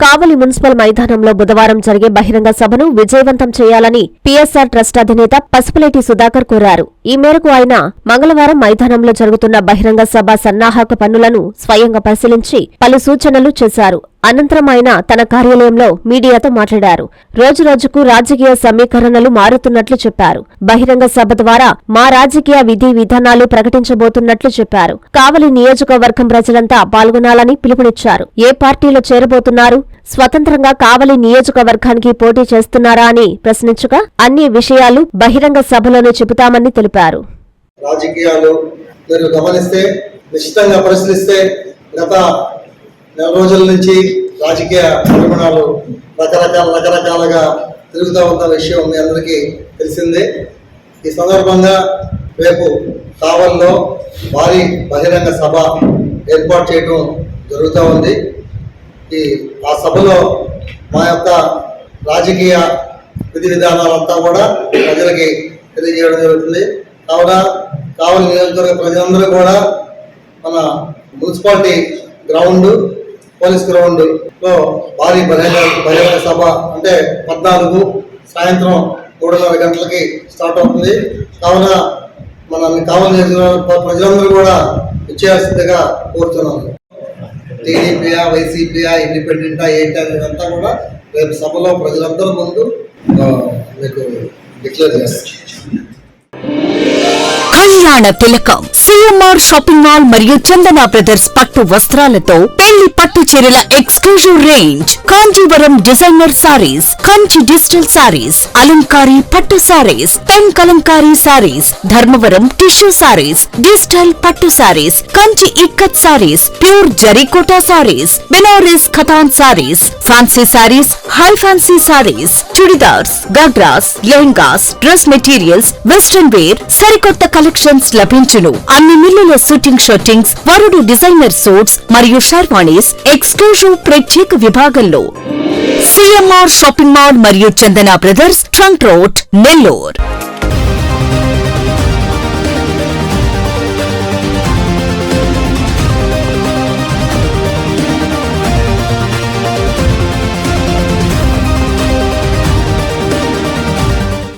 కావలి municipal మైదానంలో బుధవారం జరిగే బహిరంగ సభను విజయవంతం చేయాలని పీఎస్ఆర్ ట్రస్ట్ అధినేత పసుపులేటి సుధాకర్ కోరారు. ఈ మేరకు ఆయన మంగళవారం మైదానంలో జరుగుతున్న బహిరంగ సభ సన్నాహక పనులను స్వయంగా పరిశీలించి పలు సూచనలు చేశారు. అనంతరం ఆయన తన కార్యాలయంలో మీడియాతో మాట్లాడారు. రోజురోజుకు రాజకీయ సమీకరణలు మారుతున్నట్లు చెప్పారు. బహిరంగ సభ ద్వారా మా రాజకీయ విధి విధానాలు ప్రకటించబోతున్నట్లు చెప్పారు. కావలి నియోజకవర్గం ప్రజలంతా పాల్గొనాలని పిలుపునిచ్చారు. ఏ పార్టీలో చేరబోతున్నారు, స్వతంత్రంగా కావలి నియోజకవర్గానికి పోటీ చేస్తున్నారా అని ప్రశ్నించగా అన్ని విషయాలు బహిరంగ సభలోనే చెబుతామని తెలిపారు. రాజకీయాలు మీరు గమనిస్తే నిశ్చితంగా పరిశీలిస్తే గత నెల రోజుల నుంచి రాజకీయ పరిమాణాలు రకరకాలుగా తిరుగుతూ ఉన్న విషయం మీ అందరికీ తెలిసిందే. ఈ సందర్భంగా రేపు కావలిలో భారీ బహిరంగ సభ ఏర్పాటు చేయడం జరుగుతూ ఉంది. ఆ సభలో మా యొక్క రాజకీయ విధి విధానాలంతా కూడా ప్రజలకి తెలియజేయడం జరుగుతుంది. కావున కావలి నియోజకవర్గ ప్రజలందరూ కూడా మన మున్సిపాలిటీ గ్రౌండ్, పోలీస్ గ్రౌండ్ లో భారీ బహిరంగ సభ అంటే 14 సాయంత్రం 3:30 గంటలకి స్టార్ట్ అవుతుంది. కావున మన కావలి నియోజకవర్గ ప్రజలందరూ కూడా ఇచ్చేయాల్సిందిగా కోరుతున్నాము. టీడీపీయా, వైసీపీయా, ఇండిపెండెంటా ఏంటి అంతా కూడా రేపు సభలో ప్రజలందరూ ముందు మీకు డిక్లేర్ చేస్తారు. కళ్యాణ తిలకం సిఎంఆర్ షాపింగ్ మాల్ మరియు చందన బ్రదర్స్ పట్టు వస్త్రాలతో పెళ్లి పట్టు చీరల exclusive range, Kanjeevaram designer sarees, Kanchi digital sarees, అలంకారీ పట్టు sarees, pen Kalamkari sarees, Dharmavaram tissue sarees, digital పట్టు సారీస్, కంచి ఇక్కత్ సారీస్, ప్యూర్ జరీకోటా sarees, Banaras katan sarees, fancy sarees, high fancy sarees, churidars, ghagras, lehengas, dress materials, western wear, సరికొత్త కలెక్షన్స్ లభించును. అన్ని మిల్లుల షూటింగ్ షర్టింగ్స్, వరుడు డిజైనర్ సూట్స్ మరియు షర్వాణీస్ ఎక్స్క్లూజివ్ ప్రత్యేక విభాగంలో. సిఎంఆర్ షాపింగ్ మాల్ మరియు Chandana Brothers, trunk road, Nellore.